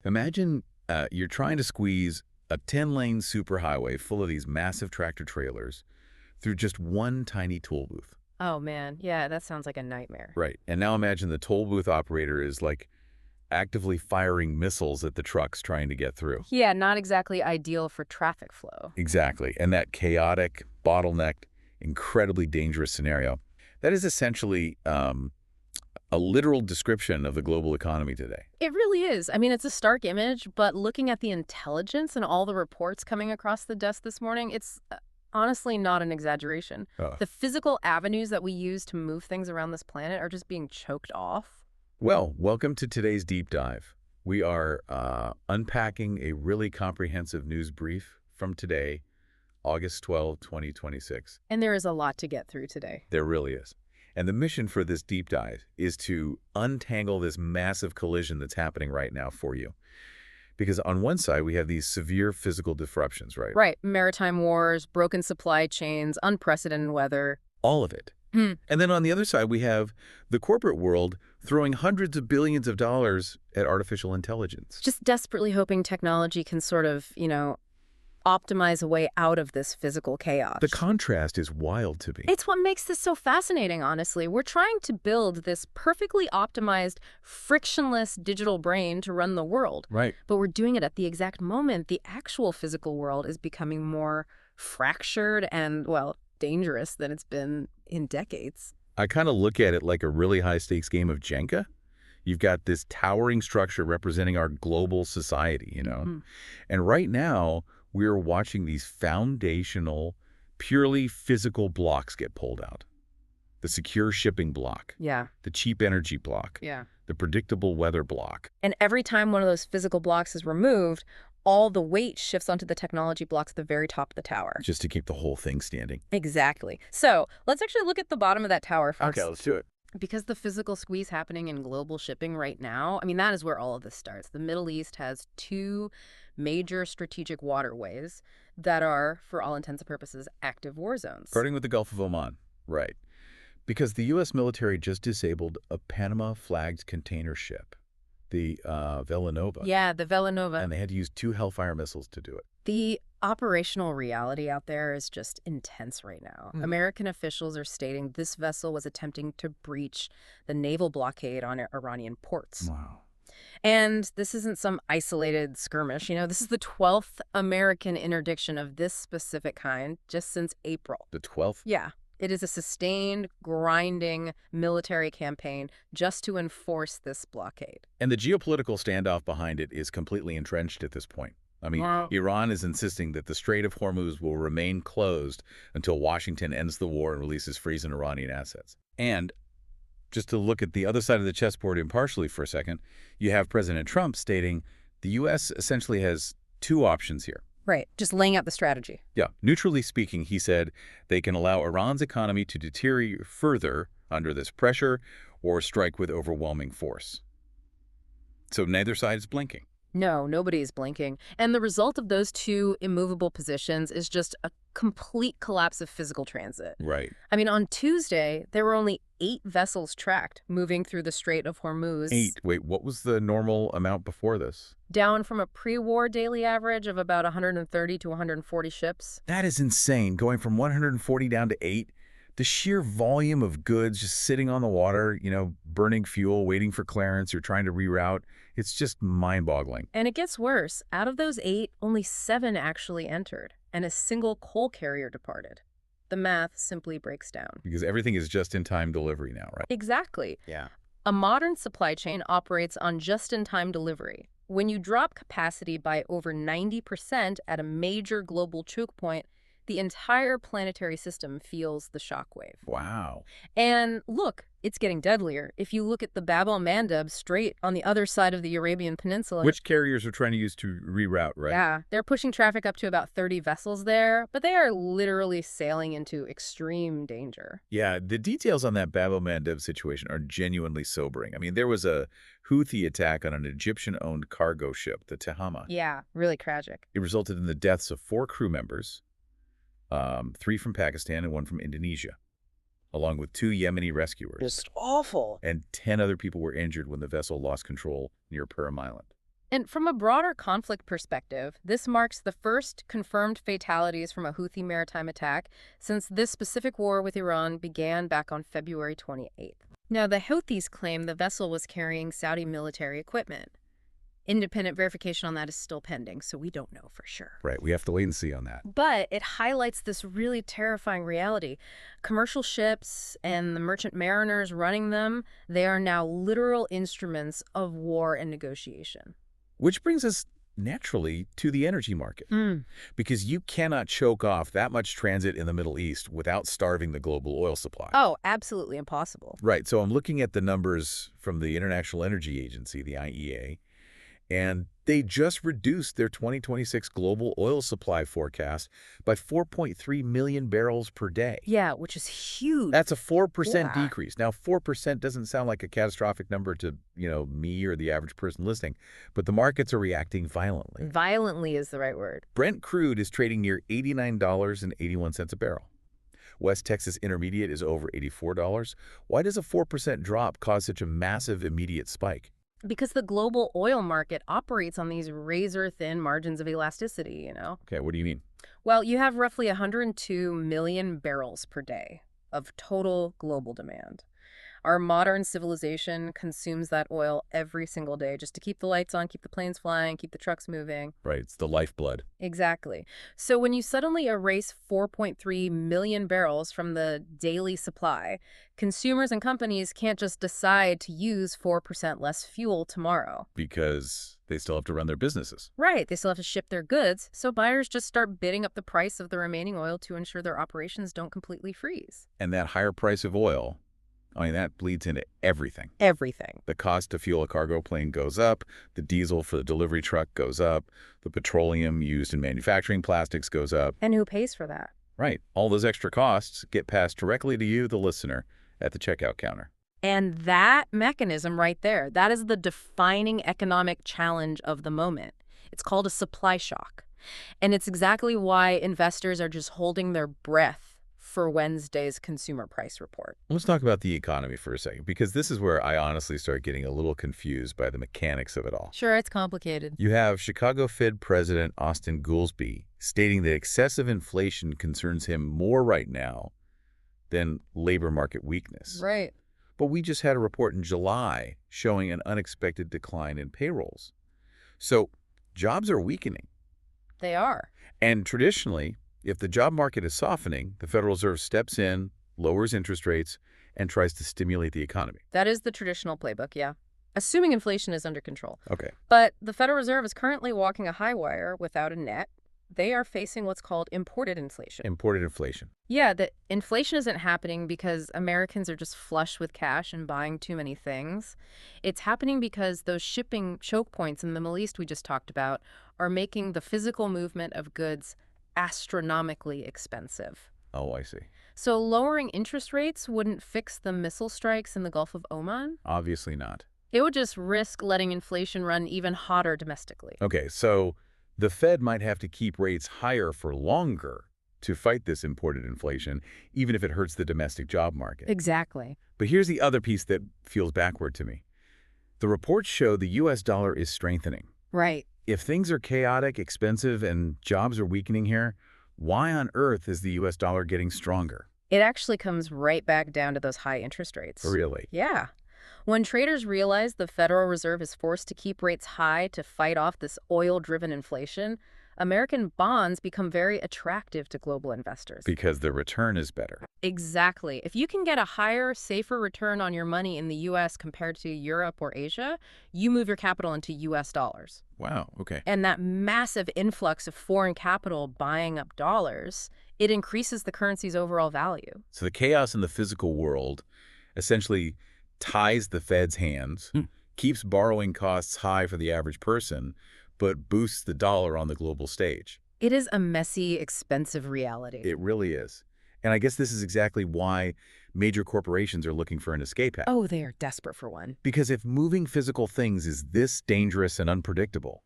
Imagine you're trying to squeeze a 10-lane superhighway full of these massive tractor trailers through just one tiny toll booth. Oh man, yeah, that sounds like a nightmare. Right. And now imagine the toll booth operator is like actively firing missiles at the trucks trying to get through. Yeah, not exactly ideal for traffic flow. Exactly. And that chaotic, bottlenecked, incredibly dangerous scenario, that is essentially a literal description of the global economy today. It really is. I mean, it's a stark image, but looking at the intelligence and all the reports coming across the desk this morning, it's honestly not an exaggeration. Uh, The physical avenues that we use to move things around this planet are just being choked off. Well, welcome to today's deep dive. We are unpacking a really comprehensive news brief from today, August 12, 2026. And there is a lot to get through today. There really is. And the mission for this deep dive is to untangle this massive collision that's happening right now for you. Because on one side, we have these severe physical disruptions, right? Right. Maritime wars, broken supply chains, unprecedented weather. All of it. Hmm. And then on the other side, we have the corporate world throwing hundreds of billions of dollars at artificial intelligence. Just desperately hoping technology can sort of, optimize a way out of this physical chaos. The contrast is wild to me. It's what makes this so fascinating, honestly. We're trying to build this perfectly optimized, frictionless digital brain to run the world. Right. But we're doing it at the exact moment the actual physical world is becoming more fractured and, well, dangerous than it's been in decades. I kind of look at it like a really high-stakes game of Jenga. You've got this towering structure representing our global society, Mm-hmm. And right now, we're watching these foundational, purely physical blocks get pulled out. The secure shipping block, Yeah, the cheap energy block, yeah. the predictable weather block. And every time one of those physical blocks is removed, all the weight shifts onto the technology blocks at the very top of the tower. Just to keep the whole thing standing. Exactly. So let's actually look at the bottom of that tower first. Okay, let's do it. Because the physical squeeze happening in global shipping right now, I mean, that is where all of this starts. The Middle East has two major strategic waterways that are, for all intents and purposes, active war zones. Starting with the Gulf of Oman. Right. Because the U.S. military just disabled a Panama-flagged container ship, the Villanova. Yeah, the Villanova. And they had to use 2 Hellfire missiles to do it. The operational reality out there is just intense right now. American officials are stating this vessel was attempting to breach the naval blockade on Iranian ports. Wow. And this isn't some isolated skirmish. This is the 12th American interdiction of this specific kind just since April. The 12th? Yeah. It is a sustained, grinding military campaign just to enforce this blockade. And the geopolitical standoff behind it is completely entrenched at this point. I mean, Wow. Iran is insisting that the Strait of Hormuz will remain closed until Washington ends the war and releases frozen Iranian assets. And just to look at the other side of the chessboard impartially for a second, you have President Trump stating the U.S. essentially has 2 options here. Right. Just laying out the strategy. Yeah, neutrally speaking, he said they can allow Iran's economy to deteriorate further under this pressure or strike with overwhelming force. So neither side is blinking. No, nobody is blinking. And the result of those two immovable positions is just a complete collapse of physical transit. Right. I mean, on Tuesday, there were only 8 vessels tracked moving through the Strait of Hormuz. 8. Wait, what was the normal amount before this? Down from a pre-war daily average of about 130 to 140 ships. That is insane. Going from 140 down to 8. The sheer volume of goods just sitting on the water, burning fuel, waiting for clearance, or trying to reroute. It's just mind-boggling. And it gets worse. Out of those 8, only 7 actually entered, and a single coal carrier departed. The math simply breaks down. Because everything is just-in-time delivery now, right? Exactly. Yeah. A modern supply chain operates on just-in-time delivery. When you drop capacity by over 90% at a major global choke point, the entire planetary system feels the shockwave. Wow. And look, it's getting deadlier. If you look at the Bab el-Mandeb Strait on the other side of the Arabian Peninsula. Which carriers are trying to use to reroute, right? Yeah, they're pushing traffic up to about 30 vessels there, but they are literally sailing into extreme danger. Yeah, the details on that Bab el-Mandeb situation are genuinely sobering. I mean, there was a Houthi attack on an Egyptian-owned cargo ship, the Tehama. Yeah, really tragic. It resulted in the deaths of 4 crew members, 3 from Pakistan and 1 from Indonesia, along with 2 Yemeni rescuers. Just awful. And 10 other people were injured when the vessel lost control near Perim Island. And from a broader conflict perspective, this marks the first confirmed fatalities from a Houthi maritime attack since this specific war with Iran began back on February 28th. Now, the Houthis claim the vessel was carrying Saudi military equipment. Independent verification on that is still pending, so we don't know for sure. Right, we have to wait and see on that. But it highlights this really terrifying reality. Commercial ships and the merchant mariners running them, they are now literal instruments of war and negotiation. Which brings us naturally to the energy market. Because you cannot choke off that much transit in the Middle East without starving the global oil supply. Oh, absolutely impossible. Right, so I'm looking at the numbers from the International Energy Agency, the IEA, and they just reduced their 2026 global oil supply forecast by 4.3 million barrels per day. Yeah, which is huge. That's a 4% Yeah. decrease. Now, 4% doesn't sound like a catastrophic number to, me or the average person listening, but the markets are reacting violently. Violently is the right word. Brent crude is trading near $89.81 a barrel. West Texas Intermediate is over $84. Why does a 4% drop cause such a massive immediate spike? Because the global oil market operates on these razor-thin margins of elasticity, Okay, what do you mean? Well, you have roughly 102 million barrels per day of total global demand. Our modern civilization consumes that oil every single day just to keep the lights on, keep the planes flying, keep the trucks moving. Right, it's the lifeblood. Exactly. So when you suddenly erase 4.3 million barrels from the daily supply, consumers and companies can't just decide to use 4% less fuel tomorrow. Because they still have to run their businesses. Right. They still have to ship their goods, so buyers just start bidding up the price of the remaining oil to ensure their operations don't completely freeze. And that higher price of oil, that bleeds into everything. Everything. The cost to fuel a cargo plane goes up, the diesel for the delivery truck goes up, the petroleum used in manufacturing plastics goes up. And who pays for that? Right. All those extra costs get passed directly to you, the listener, at the checkout counter. And that mechanism right there, that is the defining economic challenge of the moment. It's called a supply shock. And it's exactly why investors are just holding their breath for Wednesday's consumer price report. Let's talk about the economy for a second, because this is where I honestly start getting a little confused by the mechanics of it all. Sure, it's complicated. You have Chicago Fed President Austin Goolsbee stating that excessive inflation concerns him more right now than labor market weakness. Right. But we just had a report in July showing an unexpected decline in payrolls. So jobs are weakening. They are. And traditionally, if the job market is softening, the Federal Reserve steps in, lowers interest rates, and tries to stimulate the economy. That is the traditional playbook, yeah. Assuming inflation is under control. Okay. But the Federal Reserve is currently walking a high wire without a net. They are facing what's called imported inflation. Imported inflation. Yeah, the inflation isn't happening because Americans are just flush with cash and buying too many things. It's happening because those shipping choke points in the Middle East we just talked about are making the physical movement of goods astronomically expensive. Oh, I see. So lowering interest rates wouldn't fix the missile strikes in the Gulf of Oman. Obviously not. It would just risk letting inflation run even hotter domestically. Okay, so the Fed might have to keep rates higher for longer to fight this imported inflation, even if it hurts the domestic job market. Exactly. But here's the other piece that feels backward to me. The reports show the U.S. dollar is strengthening. Right. If things are chaotic, expensive, and jobs are weakening here, why on earth is the U.S. dollar getting stronger? It actually comes right back down to those high interest rates. Really? Yeah. When traders realize the Federal Reserve is forced to keep rates high to fight off this oil-driven inflation, American bonds become very attractive to global investors. Because the return is better. Exactly. If you can get a higher, safer return on your money in the U.S. compared to Europe or Asia, you move your capital into U.S. dollars. Wow, okay. And that massive influx of foreign capital buying up dollars, it increases the currency's overall value. So the chaos in the physical world essentially ties the Fed's hands, keeps borrowing costs high for the average person, but boosts the dollar on the global stage. It is a messy, expensive reality. It really is. And I guess this is exactly why major corporations are looking for an escape hatch. Oh, they are desperate for one. Because if moving physical things is this dangerous and unpredictable,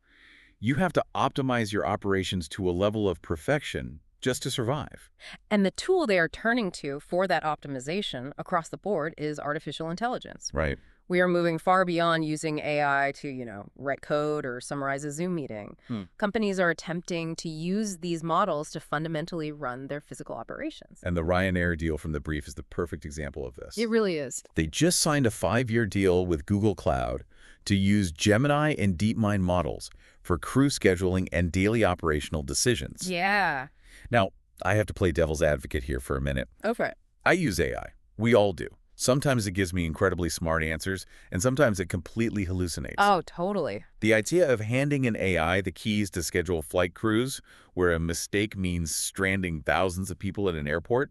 you have to optimize your operations to a level of perfection just to survive. And the tool they are turning to for that optimization across the board is artificial intelligence. Right. We are moving far beyond using AI to, write code or summarize a Zoom meeting. Companies are attempting to use these models to fundamentally run their physical operations. And the Ryanair deal from the Brief is the perfect example of this. It really is. They just signed a 5-year deal with Google Cloud to use Gemini and DeepMind models for crew scheduling and daily operational decisions. Yeah. Now, I have to play devil's advocate here for a minute. Go for it. I use AI. We all do. Sometimes it gives me incredibly smart answers, and sometimes it completely hallucinates. Oh, totally. The idea of handing an AI the keys to schedule flight crews, where a mistake means stranding thousands of people at an airport,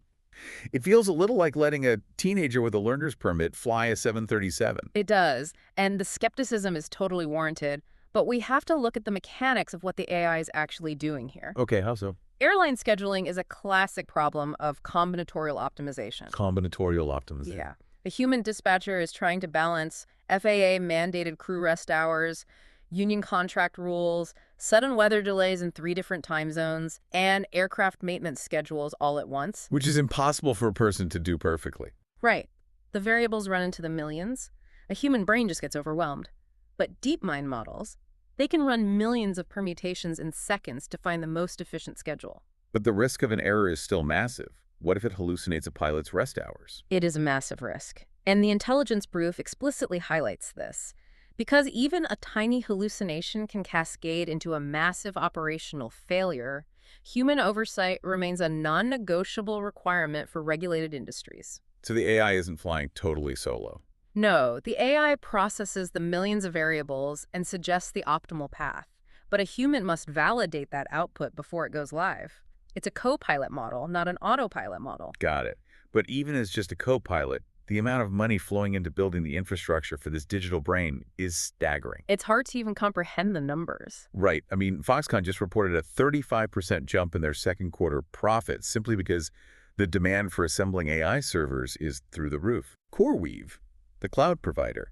it feels a little like letting a teenager with a learner's permit fly a 737. It does. And the skepticism is totally warranted. But we have to look at the mechanics of what the AI is actually doing here. Okay, how so? Airline scheduling is a classic problem of combinatorial optimization. Combinatorial optimization. Yeah. A human dispatcher is trying to balance FAA-mandated crew rest hours, union contract rules, sudden weather delays in 3 different time zones, and aircraft maintenance schedules all at once. Which is impossible for a person to do perfectly. Right. The variables run into the millions. A human brain just gets overwhelmed. But DeepMind models, they can run millions of permutations in seconds to find the most efficient schedule. But the risk of an error is still massive. What if it hallucinates a pilot's rest hours? It is a massive risk. And the intelligence brief explicitly highlights this. Because even a tiny hallucination can cascade into a massive operational failure, human oversight remains a non-negotiable requirement for regulated industries. So the AI isn't flying totally solo. No, the AI processes the millions of variables and suggests the optimal path. But a human must validate that output before it goes live. It's a co-pilot model, not an autopilot model. Got it. But even as just a co-pilot, the amount of money flowing into building the infrastructure for this digital brain is staggering. It's hard to even comprehend the numbers. Right. I mean, Foxconn just reported a 35% jump in their second quarter profits simply because the demand for assembling AI servers is through the roof. CoreWeave, the cloud provider,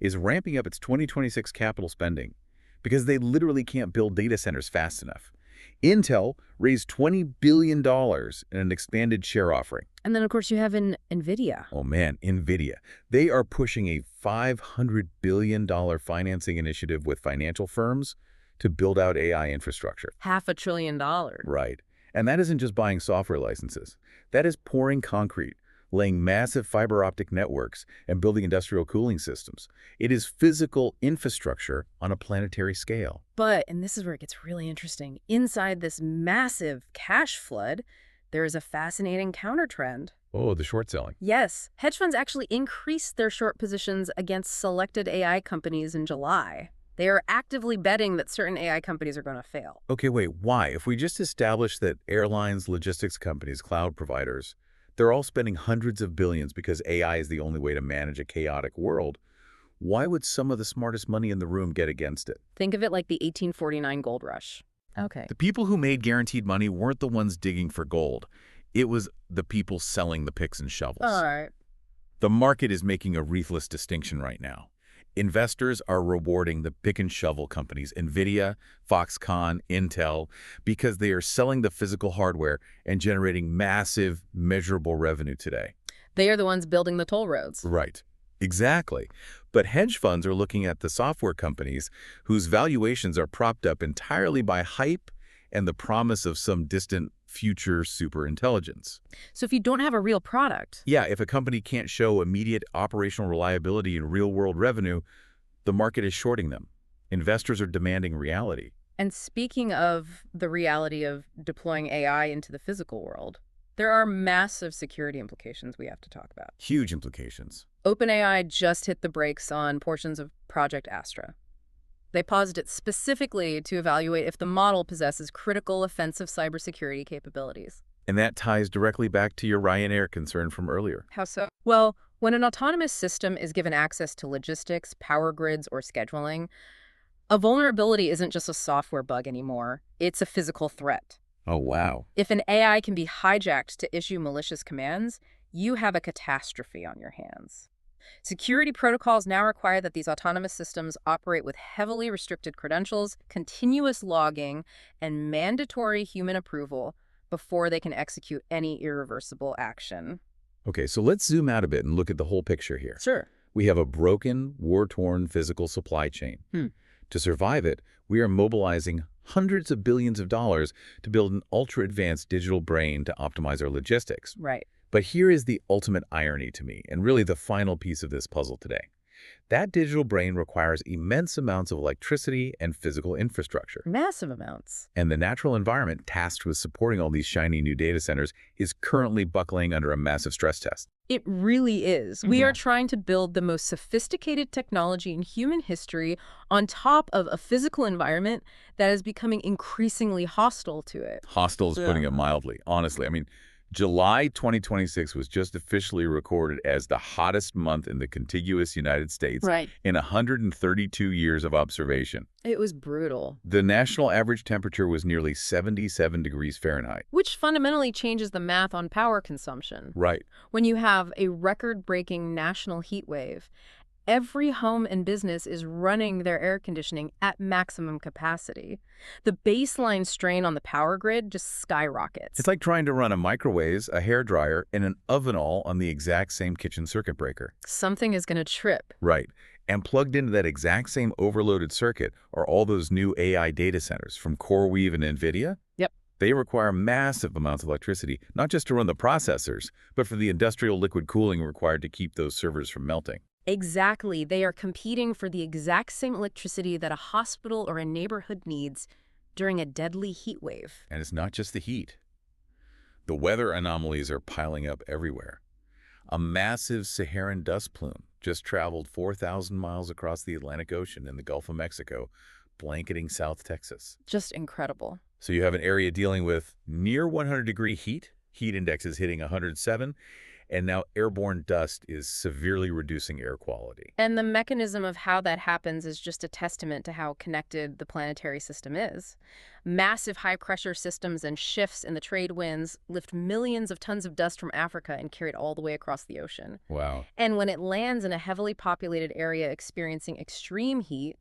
is ramping up its 2026 capital spending because they literally can't build data centers fast enough. Intel raised $20 billion in an expanded share offering. And then, of course, you have NVIDIA. Oh man, NVIDIA. They are pushing a $500 billion financing initiative with financial firms to build out AI infrastructure. $500 billion. Right. And that isn't just buying software licenses. That is pouring concrete, laying massive fiber optic networks, and building industrial cooling systems. It is physical infrastructure on a planetary scale. But, and this is where it gets really interesting, inside this massive cash flood, there is a fascinating countertrend. Oh, the short selling. Yes, hedge funds actually increased their short positions against selected AI companies in July. They are actively betting that certain AI companies are going to fail. Okay, wait, why? If we just established that airlines, logistics companies, cloud providers, they're all spending hundreds of billions because AI is the only way to manage a chaotic world, why would some of the smartest money in the room get against it? Think of it like the 1849 gold rush. Okay. The people who made guaranteed money weren't the ones digging for gold. It was the people selling the picks and shovels. All right. The market is making a ruthless distinction right now. Investors are rewarding the pick and shovel companies, NVIDIA, Foxconn, Intel, because they are selling the physical hardware and generating massive, measurable revenue today. They are the ones building the toll roads. Right. Exactly. But hedge funds are looking at the software companies whose valuations are propped up entirely by hype and the promise of some distant future superintelligence. So if you don't have a real product... Yeah, if a company can't show immediate operational reliability and real-world revenue, the market is shorting them. Investors are demanding reality. And speaking of the reality of deploying AI into the physical world, there are massive security implications we have to talk about. Huge implications. OpenAI just hit the brakes on portions of Project Astra. They paused it specifically to evaluate if the model possesses critical offensive cybersecurity capabilities. And that ties directly back to your Ryanair concern from earlier. How so? Well, when an autonomous system is given access to logistics, power grids, or scheduling, a vulnerability isn't just a software bug anymore. It's a physical threat. Oh, wow. If an AI can be hijacked to issue malicious commands, you have a catastrophe on your hands. Security protocols now require that these autonomous systems operate with heavily restricted credentials, continuous logging, and mandatory human approval before they can execute any irreversible action. Okay, so let's zoom out a bit and look at the whole picture here. Sure. We have a broken, war-torn physical supply chain. Hmm. To survive it, we are mobilizing hundreds of billions of dollars to build an ultra-advanced digital brain to optimize our logistics. Right. But here is the ultimate irony to me, and really the final piece of this puzzle today. That digital brain requires immense amounts of electricity and physical infrastructure. Massive amounts. And the natural environment tasked with supporting all these shiny new data centers is currently buckling under a massive stress test. It really is. We are trying to build the most sophisticated technology in human history on top of a physical environment that is becoming increasingly hostile to it. Hostile is putting it mildly. Honestly, I mean, July 2026 was just officially recorded as the hottest month in the contiguous United States in 132 years of observation. It was brutal. The national average temperature was nearly 77 degrees Fahrenheit. Which fundamentally changes the math on power consumption. Right. When you have a record-breaking national heat wave, every home and business is running their air conditioning at maximum capacity. The baseline strain on the power grid just skyrockets. It's like trying to run a microwave, a hairdryer, and an oven all on the exact same kitchen circuit breaker. Something is going to trip. Right. And plugged into that exact same overloaded circuit are all those new AI data centers from CoreWeave and NVIDIA. Yep. They require massive amounts of electricity, not just to run the processors, but for the industrial liquid cooling required to keep those servers from melting. Exactly. They are competing for the exact same electricity that a hospital or a neighborhood needs during a deadly heat wave. And it's not just the heat. The weather anomalies are piling up everywhere. A massive Saharan dust plume just traveled 4,000 miles across the Atlantic Ocean in the Gulf of Mexico, blanketing South Texas. Just incredible. So you have an area dealing with near 100-degree heat index is hitting 107, and now airborne dust is severely reducing air quality. And the mechanism of how that happens is just a testament to how connected the planetary system is. Massive high-pressure systems and shifts in the trade winds lift millions of tons of dust from Africa and carry it all the way across the ocean. Wow. And when it lands in a heavily populated area experiencing extreme heat,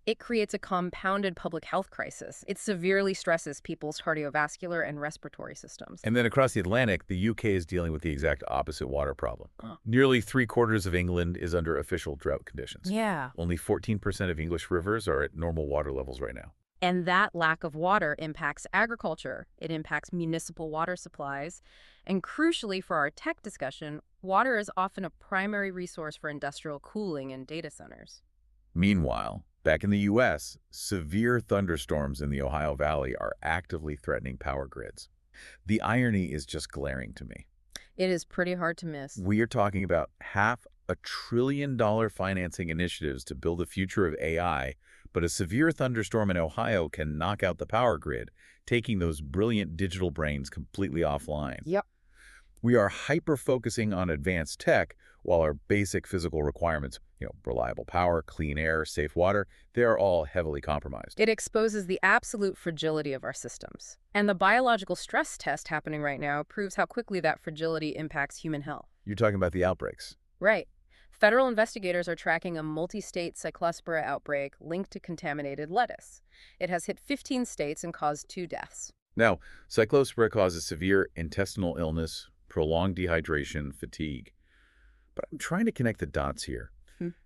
it creates a compounded public health crisis. It severely stresses people's cardiovascular and respiratory systems. And then across the Atlantic, the UK is dealing with the exact opposite water problem. Nearly 3/4 of England is under official drought conditions. Yeah. Only 14% of English rivers are at normal water levels right now. And that lack of water impacts agriculture. It impacts municipal water supplies. And crucially for our tech discussion, water is often a primary resource for industrial cooling in data centers. Meanwhile, back in the U.S., severe thunderstorms in the Ohio Valley are actively threatening power grids. The irony is just glaring to me. It is pretty hard to miss. We are talking about $500 billion financing initiatives to build the future of AI, but a severe thunderstorm in Ohio can knock out the power grid, taking those brilliant digital brains completely offline. Yep. We are hyper-focusing on advanced tech while our basic physical requirements, reliable power, clean air, safe water, they're all heavily compromised. It exposes the absolute fragility of our systems. And the biological stress test happening right now proves how quickly that fragility impacts human health. You're talking about the outbreaks. Right. Federal investigators are tracking a multi-state Cyclospora outbreak linked to contaminated lettuce. It has hit 15 states and caused 2 deaths. Now, Cyclospora causes severe intestinal illness, prolonged dehydration, fatigue. But I'm trying to connect the dots here.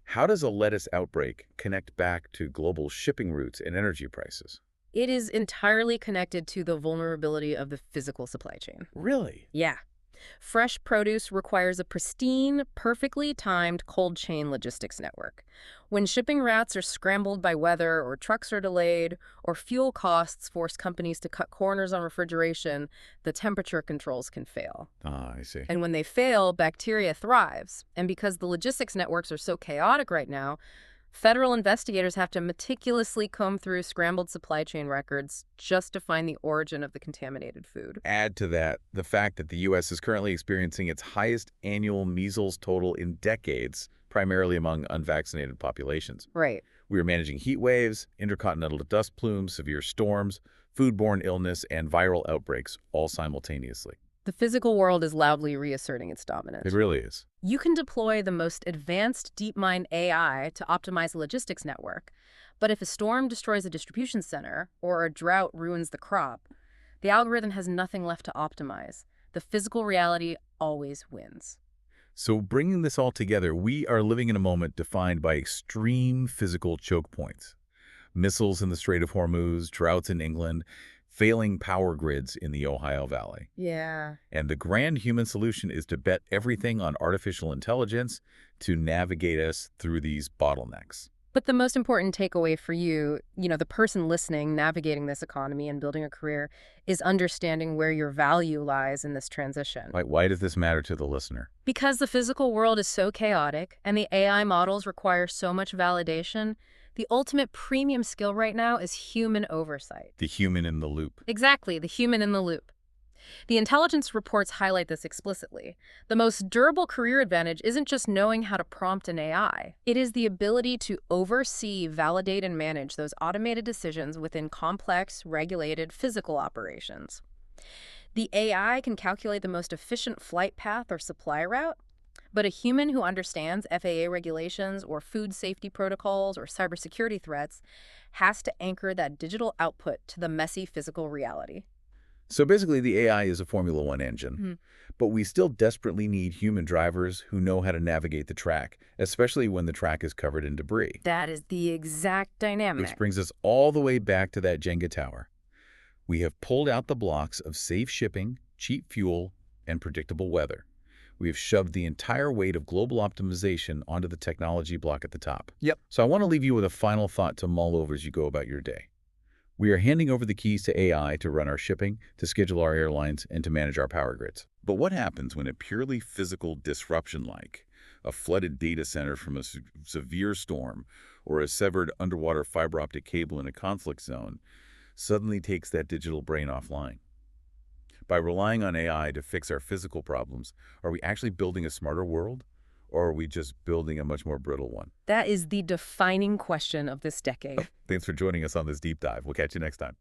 How does a lettuce outbreak connect back to global shipping routes and energy prices? It is entirely connected to the vulnerability of the physical supply chain. Really? Yeah. Fresh produce requires a pristine, perfectly timed cold chain logistics network. When shipping routes are scrambled by weather, or trucks are delayed, or fuel costs force companies to cut corners on refrigeration, the temperature controls can fail. Ah, I see. And when they fail, bacteria thrives. And because the logistics networks are so chaotic right now, federal investigators have to meticulously comb through scrambled supply chain records just to find the origin of the contaminated food. Add to that the fact that the U.S. is currently experiencing its highest annual measles total in decades, primarily among unvaccinated populations. Right. We are managing heat waves, intercontinental dust plumes, severe storms, foodborne illness, and viral outbreaks all simultaneously. The physical world is loudly reasserting its dominance. It really is. You can deploy the most advanced DeepMind AI to optimize a logistics network, but if a storm destroys a distribution center or a drought ruins the crop, the algorithm has nothing left to optimize. The physical reality always wins. So bringing this all together, we are living in a moment defined by extreme physical choke points. Missiles in the Strait of Hormuz, droughts in England, failing power grids in the Ohio Valley. Yeah. And the grand human solution is to bet everything on artificial intelligence to navigate us through these bottlenecks. But the most important takeaway for you, the person listening, navigating this economy and building a career, is understanding where your value lies in this transition. Why does this matter to the listener? Because the physical world is so chaotic and the AI models require so much validation, the ultimate premium skill right now is human oversight. The human in the loop. Exactly, the human in the loop. The intelligence reports highlight this explicitly. The most durable career advantage isn't just knowing how to prompt an AI. It is the ability to oversee, validate, and manage those automated decisions within complex, regulated physical operations. The AI can calculate the most efficient flight path or supply route, but a human who understands FAA regulations or food safety protocols or cybersecurity threats has to anchor that digital output to the messy physical reality. So basically, the AI is a Formula One engine, but we still desperately need human drivers who know how to navigate the track, especially when the track is covered in debris. That is the exact dynamic. Which brings us all the way back to that Jenga tower. We have pulled out the blocks of safe shipping, cheap fuel, and predictable weather. We have shoved the entire weight of global optimization onto the technology block at the top. Yep. So I want to leave you with a final thought to mull over as you go about your day. We are handing over the keys to AI to run our shipping, to schedule our airlines, and to manage our power grids. But what happens when a purely physical disruption like a flooded data center from a severe storm or a severed underwater fiber optic cable in a conflict zone suddenly takes that digital brain offline? By relying on AI to fix our physical problems, are we actually building a smarter world? Or are we just building a much more brittle one? That is the defining question of this decade. Thanks for joining us on this deep dive. We'll catch you next time.